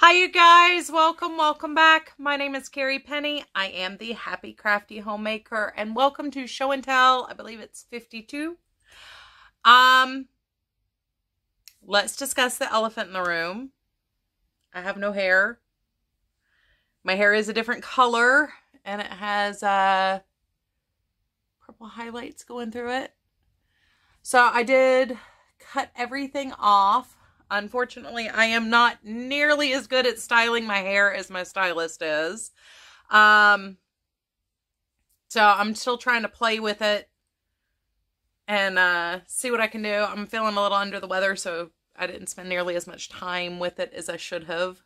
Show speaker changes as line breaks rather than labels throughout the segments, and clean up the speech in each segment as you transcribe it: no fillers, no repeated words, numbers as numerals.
Hi you guys, welcome back. My name is Carrie Penny. I am the Happy Crafty Homemaker and welcome to Show and Tell. I believe it's 52. Let's discuss the elephant in the room. I have no hair. My hair is a different color and it has purple highlights going through it. So I did cut everything off. Unfortunately, I am not nearly as good at styling my hair as my stylist is. So I'm still trying to play with it and see what I can do. I'm feeling a little under the weather, so I didn't spend nearly as much time with it as I should have.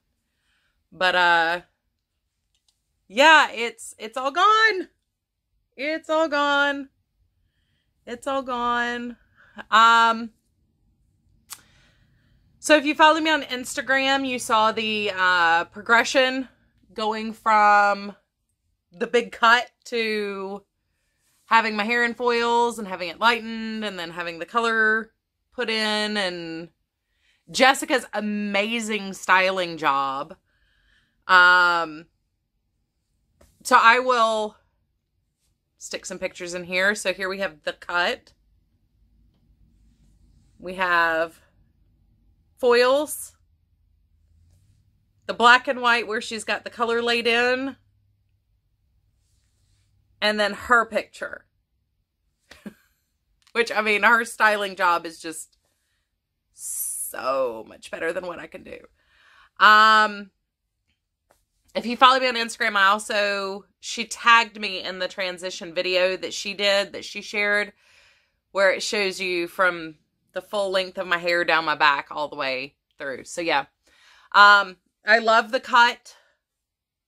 But yeah, it's all gone. It's all gone. It's all gone. So if you follow me on Instagram, you saw the progression going from the big cut to having my hair in foils and having it lightened and then having the color put in, and Jessica's amazing styling job. So I will stick some pictures in here. So here we have the cut. We have foils, the black and white where she's got the color laid in, and then her picture. Which, I mean, her styling job is just so much better than what I can do. If you follow me on Instagram, she tagged me in the transition video that she did, that she shared, where it shows you from the full length of my hair down my back all the way through. So yeah, I love the cut.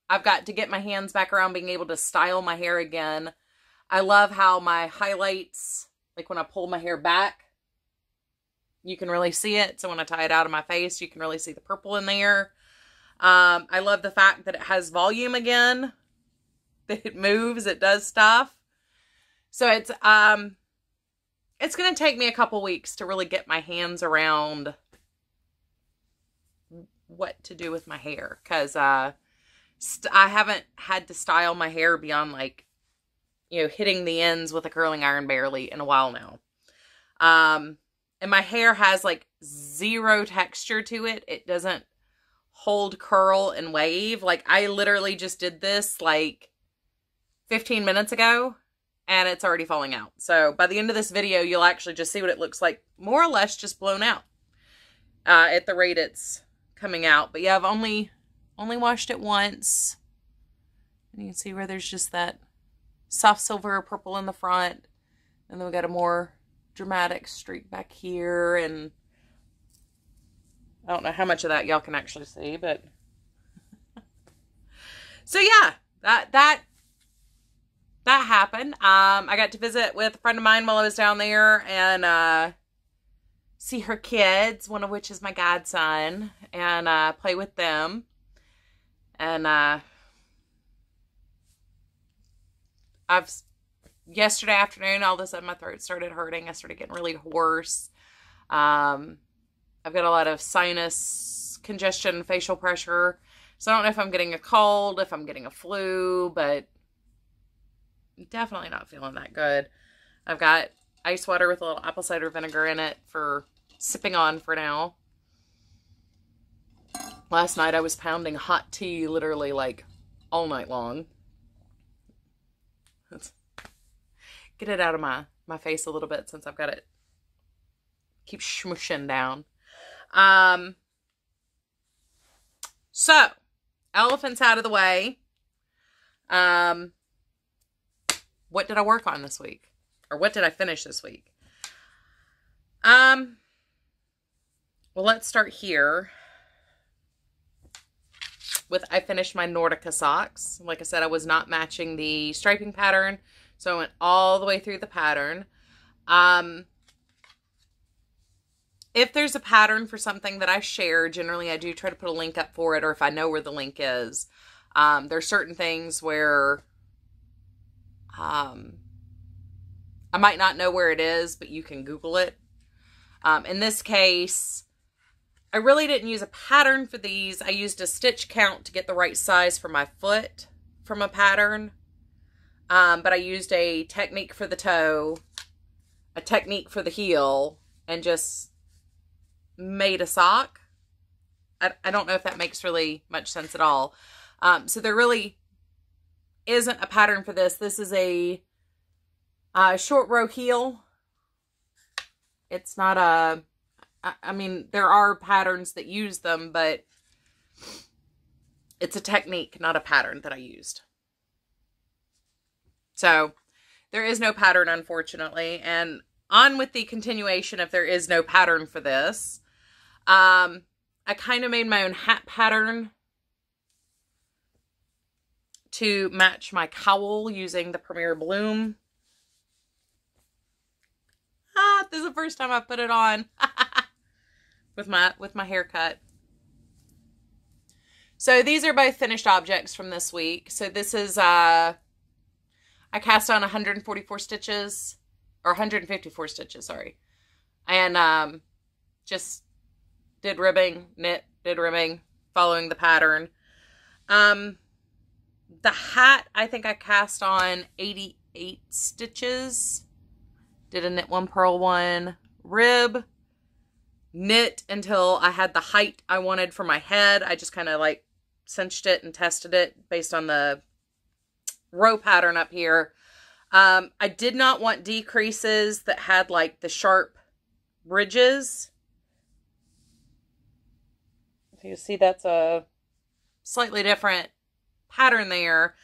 I've got to get my hands back around being able to style my hair again. I love how my highlights, like when I pull my hair back, you can really see it. So when I tie it out of my face, you can really see the purple in there. I love the fact that it has volume again, that it moves, it does stuff. So it's going to take me a couple weeks to really get my hands around what to do with my hair. Because I haven't had to style my hair beyond, like, you know, hitting the ends with a curling iron barely in a while now. And my hair has, like, zero texture to it. It doesn't hold, curl, and wave. Like, I literally just did this, like, 15 minutes ago. And it's already falling out. So by the end of this video, you'll actually just see what it looks like, more or less just blown out at the rate it's coming out. But yeah, I've only washed it once. And you can see where there's just that soft silver purple in the front. And then we got a more dramatic streak back here. And I don't know how much of that y'all can actually see, but so yeah, that happened. I got to visit with a friend of mine while I was down there and see her kids, one of which is my godson, and play with them. And yesterday afternoon, all of a sudden my throat started hurting. I started getting really hoarse. I've got a lot of sinus congestion, facial pressure. So I don't know if I'm getting a cold, if I'm getting a flu, but definitely not feeling that good. I've got ice water with a little apple cider vinegar in it for sipping on for now. Last night I was pounding hot tea literally like all night long. Let's get it out of my face a little bit since I've got it. Keep smushing down. So, elephant's out of the way. What did I work on this week? Or what did I finish this week? Well, let's start here with I finished my Nordica socks. Like I said, I was not matching the striping pattern, so I went all the way through the pattern. If there's a pattern for something that I share, generally I do try to put a link up for it, or if I know where the link is. There's certain things where I might not know where it is, but you can Google it. In this case, I really didn't use a pattern for these. I used a stitch count to get the right size for my foot from a pattern. But I used a technique for the toe, a technique for the heel, and just made a sock. I don't know if that makes really much sense at all. So there really isn't a pattern for this. This is a short row heel. It's not a... I mean, there are patterns that use them, but it's a technique, not a pattern that I used. So, there is no pattern, unfortunately. And on with the continuation of there is no pattern for this. I kind of made my own hat pattern to match my cowl using the Premier Bloom. This is the first time I put it on. with my haircut. So these are both finished objects from this week. So this is I cast on 144 stitches or 154 stitches, sorry. And just did ribbing, did ribbing, following the pattern. The hat, I think I cast on 88 stitches. Did a knit one, purl one, rib. Knit until I had the height I wanted for my head. I just kind of like cinched it and tested it based on the row pattern up here. I did not want decreases that had like the sharp ridges. So you see that's a slightly different pattern there.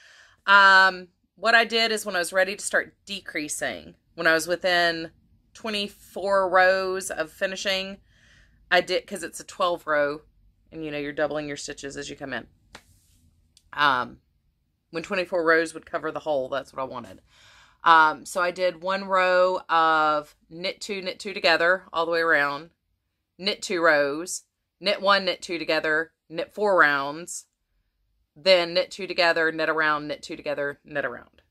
What I did is when I was ready to start decreasing, when I was within 24 rows of finishing, I did, because it's a 12 row, and you know, you're doubling your stitches as you come in. When 24 rows would cover the whole, that's what I wanted. So I did one row of knit two together all the way around, knit 2 rows, knit 1, knit 2 together, knit 4 rounds, then knit 2 together, knit around, knit 2 together, knit around.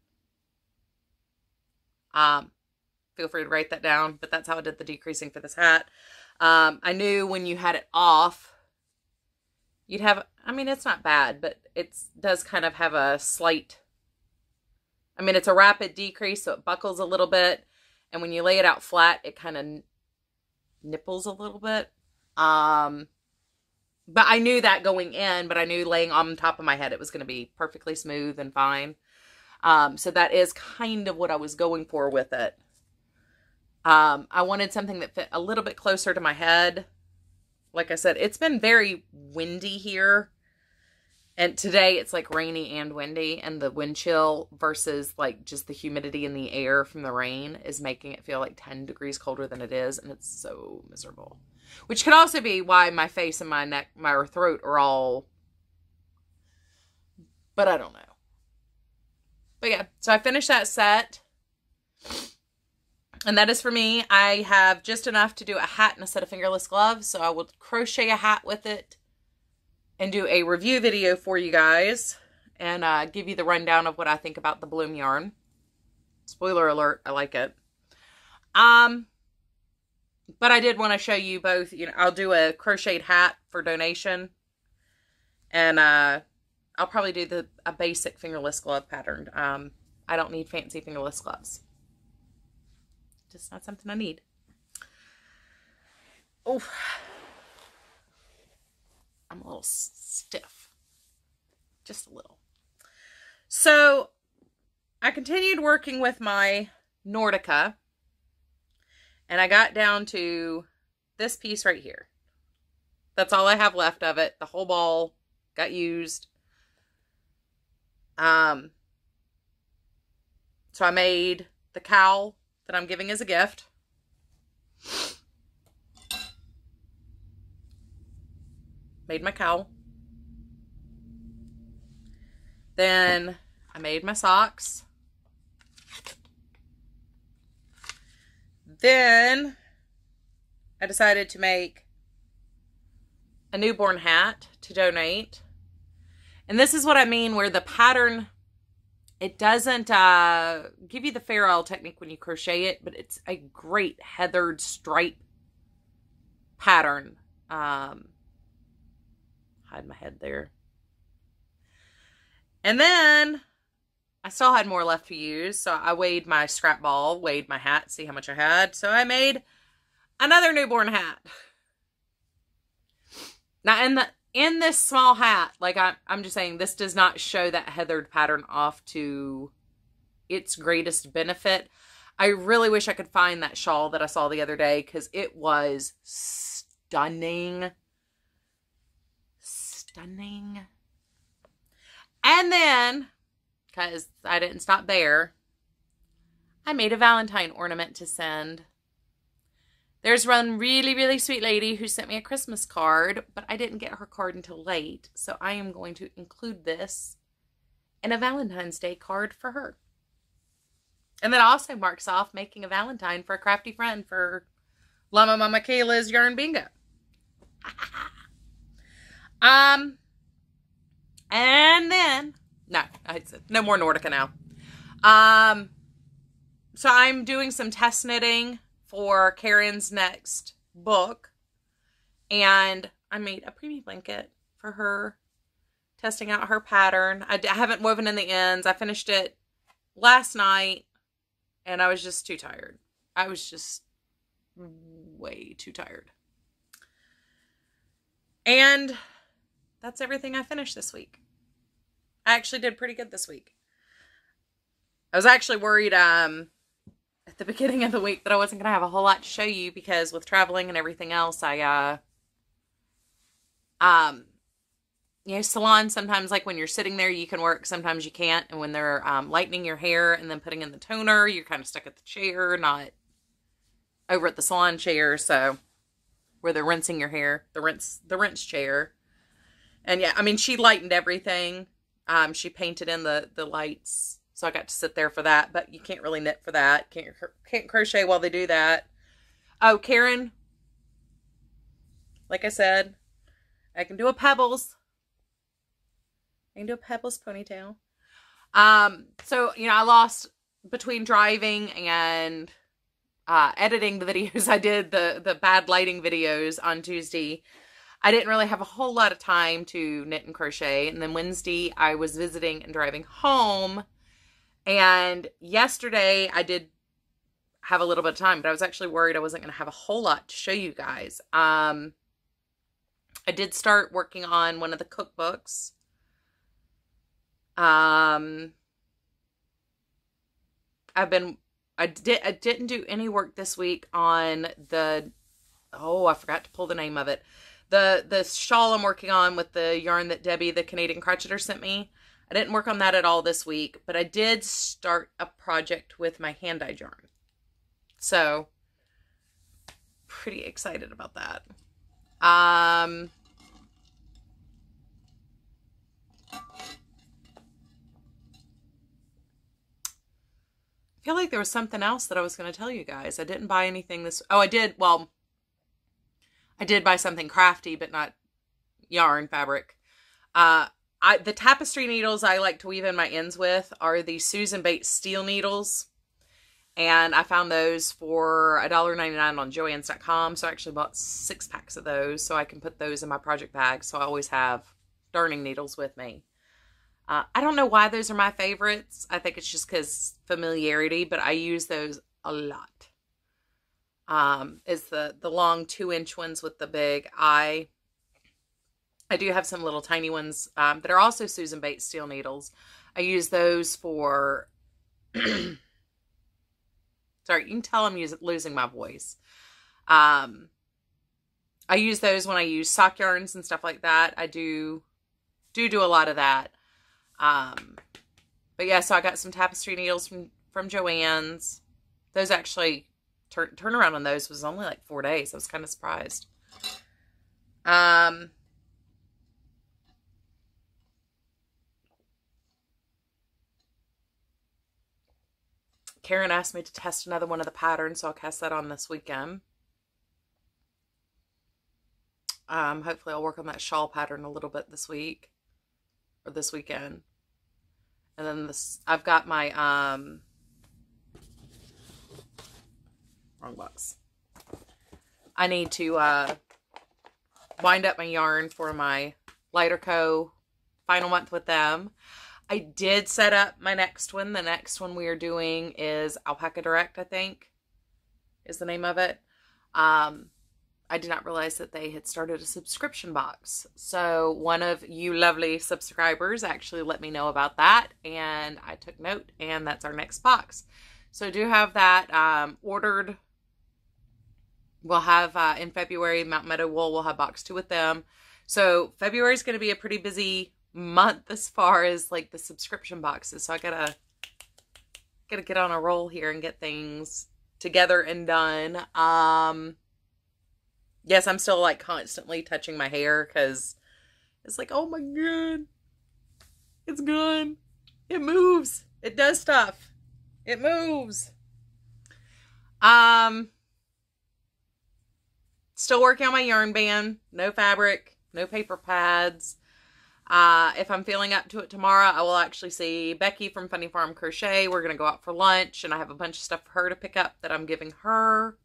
Feel free to write that down, but that's how I did the decreasing for this hat. I knew when you had it off, you'd have, I mean, it's not bad, but it does kind of have a slight, I mean, it's a rapid decrease, so it buckles a little bit. And when you lay it out flat, it kind of nipples a little bit. But I knew that going in, but I knew laying on top of my head, it was going to be perfectly smooth and fine. So that is kind of what I was going for with it. I wanted something that fit a little bit closer to my head. Like I said, it's been very windy here. And today it's like rainy and windy. And the wind chill versus like just the humidity in the air from the rain is making it feel like 10 degrees colder than it is. And it's so miserable. Which could also be why my face and my neck, my throat are all... But I don't know. But yeah, so I finished that set. And that is for me. I have just enough to do a hat and a set of fingerless gloves. So I will crochet a hat with it and do a review video for you guys. And give you the rundown of what I think about the Bloom yarn. Spoiler alert, I like it. But I did want to show you both. You know, I'll do a crocheted hat for donation. And I'll probably do a basic fingerless glove pattern. I don't need fancy fingerless gloves. Just not something I need. Oh, I'm a little stiff. Just a little. So, I continued working with my Nordica. And I got down to this piece right here. That's all I have left of it. The whole ball got used. So I made the cowl that I'm giving as a gift. Made my cowl. Then I made my socks. Then I decided to make a newborn hat to donate. And this is what I mean where the pattern, it doesn't give you the Fair Isle technique when you crochet it, but it's a great heathered stripe pattern Hide my head there. And then I still had more left to use. So I weighed my scrap ball, weighed my hat, see how much I had. So I made another newborn hat. Now in this small hat, like I'm just saying, this does not show that heathered pattern off to its greatest benefit. I really wish I could find that shawl that I saw the other day, because it was stunning. Stunning. And then, because I didn't stop there, I made a Valentine ornament to send. There's one really, really sweet lady who sent me a Christmas card, but I didn't get her card until late. So I am going to include this in a Valentine's Day card for her. And that also marks off making a Valentine for a crafty friend for Llama Mama Kayla's Yarn Bingo. And then, no more Nordica now. So I'm doing some test knitting for Karen's next book. And I made a preemie blanket for her, testing out her pattern. I haven't woven in the ends. I finished it last night, and I was just too tired. I was just way too tired. And that's everything I finished this week. I actually did pretty good this week. I was actually worried at the beginning of the week that I wasn't going to have a whole lot to show you, because with traveling and everything else, you know, salon, sometimes like when you're sitting there, you can work, sometimes you can't. And when they're lightening your hair and then putting in the toner, you're kind of stuck at the chair, not over at the salon chair. So where they're rinsing your hair, the rinse chair. And yeah, I mean, she lightened everything. She painted in the lights, so I got to sit there for that, but you can't really knit for that. Can't crochet while they do that. Oh, Karen, like I said, I can do a Pebbles. I can do a Pebbles ponytail. So, you know, I lost between driving and editing the videos. I did the bad lighting videos on Tuesday. I didn't really have a whole lot of time to knit and crochet. And then Wednesday, I was visiting and driving home. And yesterday, I did have a little bit of time, but I was actually worried I wasn't going to have a whole lot to show you guys. I did start working on one of the cookbooks. I didn't do any work this week on I forgot to pull the name of it. The shawl I'm working on with the yarn that Debbie, the Canadian crocheter, sent me. I didn't work on that at all this week, but I did start a project with my hand-dyed yarn. So, pretty excited about that. I feel like there was something else that I was going to tell you guys. I didn't buy anything this... Oh, I did. Well, I did buy something crafty, but not yarn fabric. The tapestry needles I like to weave in my ends with are the Susan Bates steel needles. And I found those for $1.99 on Joann's.com. So I actually bought 6 packs of those so I can put those in my project bag. So I always have darning needles with me. I don't know why those are my favorites. I think it's just because familiarity, but I use those a lot. Is the long 2-inch ones with the big eye. I do have some little tiny ones that are also Susan Bates steel needles. I use those for... Sorry, you can tell I'm losing my voice. I use those when I use sock yarns and stuff like that. I do a lot of that. But yeah, so I got some tapestry needles from Joann's. Those actually, turnaround on those was only like 4 days. I was kind of surprised. Karen asked me to test another one of the patterns, so I'll cast that on this weekend. Hopefully I'll work on that shawl pattern a little bit this week. Or this weekend. And then I've got my, wrong box. I need to, wind up my yarn for my Lighter Co. final month with them. I did set up my next one. The next one we are doing is Alpaca Direct, I think, is the name of it. I did not realize that they had started a subscription box. So one of you lovely subscribers actually let me know about that, and I took note, and that's our next box. So I do have that ordered. We'll have in February, Mountain Meadow Wool, we'll have box 2 with them. So February is going to be a pretty busy month as far as like the subscription boxes. So I gotta get on a roll here and get things together and done. Yes, I'm still like constantly touching my hair because it's like, oh my God, it's gone. It moves. It does stuff. It moves. Still working on my yarn band. No fabric, no paper pads. If I'm feeling up to it tomorrow, I will actually see Becky from Funny Farm Crochet. We're going to go out for lunch, and I have a bunch of stuff for her to pick up that I'm giving her.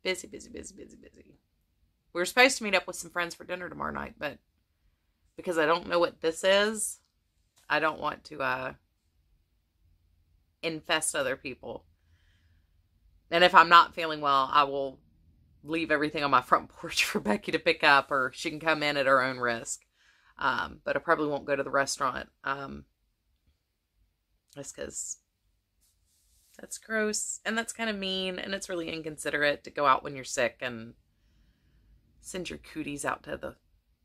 Busy, busy, busy, busy, busy. We were supposed to meet up with some friends for dinner tomorrow night, but because I don't know what this is, I don't want to infest other people. And if I'm not feeling well, I will leave everything on my front porch for Becky to pick up, or she can come in at her own risk. But I probably won't go to the restaurant. Just because that's gross, and that's kind of mean, and it's really inconsiderate to go out when you're sick and send your cooties out to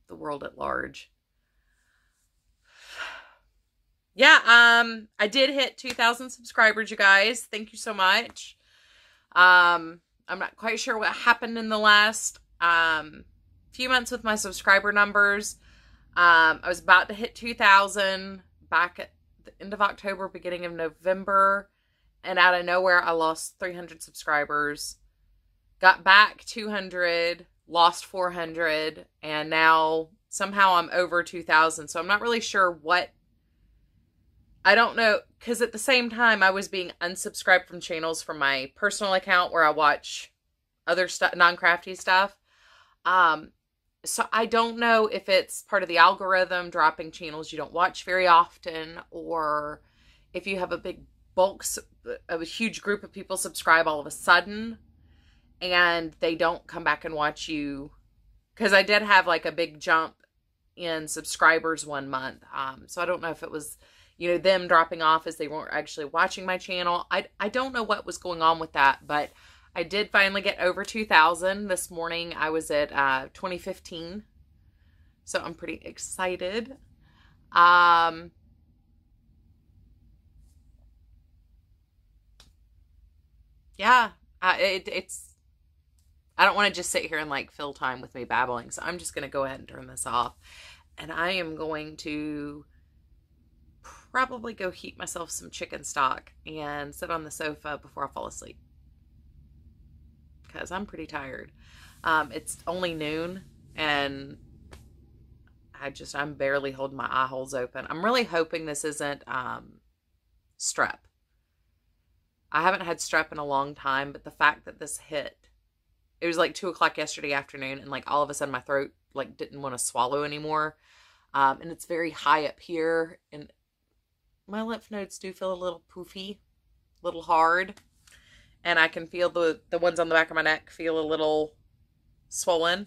the world at large. Yeah, I did hit 2,000 subscribers, you guys. Thank you so much. I'm not quite sure what happened in the last few months with my subscriber numbers. I was about to hit 2,000 back at the end of October, beginning of November. And out of nowhere, I lost 300 subscribers. Got back 200, lost 400. And now somehow I'm over 2,000. So I'm not really sure what. I don't know, because at the same time, I was being unsubscribed from channels from my personal account where I watch other stuff, non-crafty stuff. So I don't know if it's part of the algorithm dropping channels you don't watch very often, or if you have a big bulk of a huge group of people subscribe all of a sudden and they don't come back and watch you. Because I did have like a big jump in subscribers one month. So I don't know if it was, you know, them dropping off as they weren't actually watching my channel. I don't know what was going on with that, but I did finally get over 2,000. This morning I was at 2015. So I'm pretty excited. Yeah, it's, I don't want to just sit here and like fill time with me babbling. So I'm just going to go ahead and turn this off. And I am going to probably go heat myself some chicken stock and sit on the sofa before I fall asleep. Because I'm pretty tired. It's only noon and I'm barely holding my eye holes open. I'm really hoping this isn't strep. I haven't had strep in a long time, but the fact that this hit, it was like 2 o'clock yesterday afternoon, and like all of a sudden my throat like didn't want to swallow anymore. And it's very high up here, and my lymph nodes do feel a little poofy, a little hard. And I can feel the ones on the back of my neck feel a little swollen.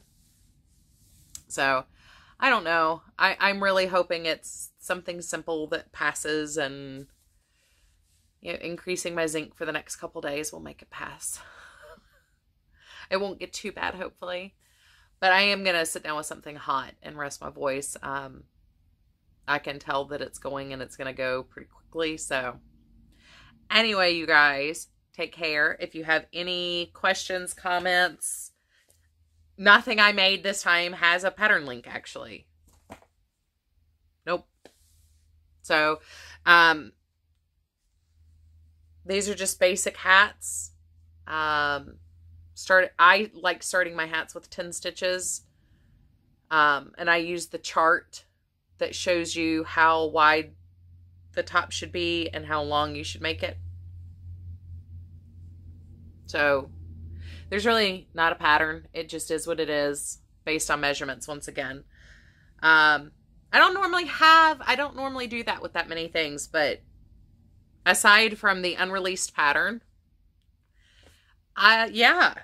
So, I don't know. I'm really hoping it's something simple that passes, and you know, increasing my zinc for the next couple days will make it pass. It won't get too bad, hopefully. But I am going to sit down with something hot and rest my voice. I can tell that it's going, and it's going to go pretty quickly. So, anyway, you guys, take care. If you have any questions, comments, nothing I made this time has a pattern link, actually. Nope. So, these are just basic hats. I like starting my hats with 10 stitches. And I use the chart that shows you how wide the top should be and how long you should make it. So There's really not a pattern. It just is what it is based on measurements once again. I don't normally do that with that many things, but aside from the unreleased pattern, yeah.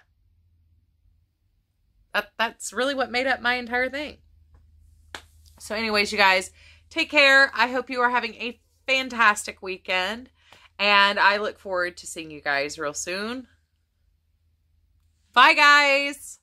That's really what made up my entire thing. So anyways, you guys, take care. I hope you are having a fantastic weekend, and I look forward to seeing you guys real soon. Bye, guys.